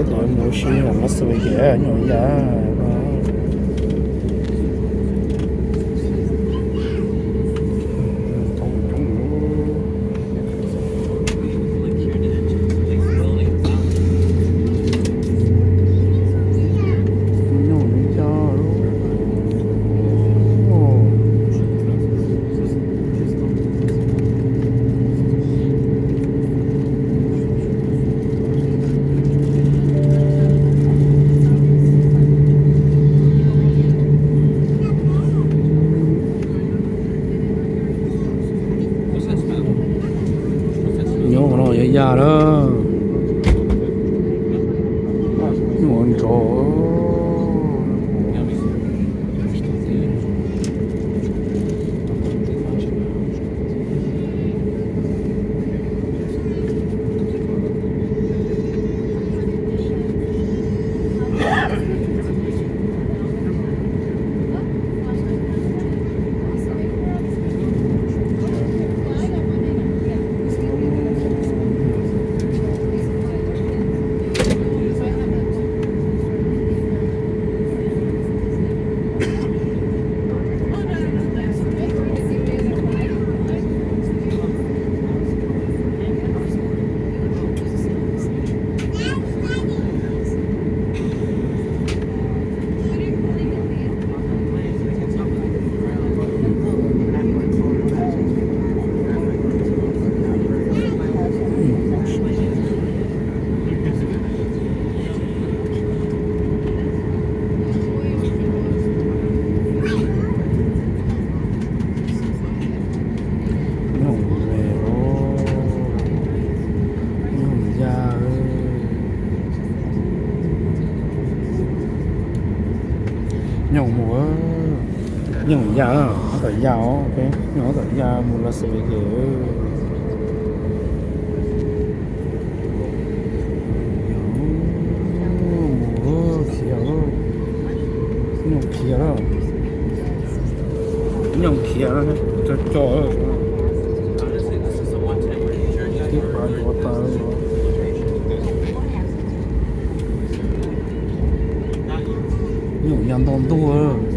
cái tụi em mua xí là nó sẽ bị ghẻ nhỏ giá nhớ mà nó dễ dàng đó ngon chỗ nhau mùa nhau giờ nó phải giàu cái nó phải giàu một là sẽ kiểu mùa nhau kia cho tiếp vào của ta nhiều nhăn tòn tua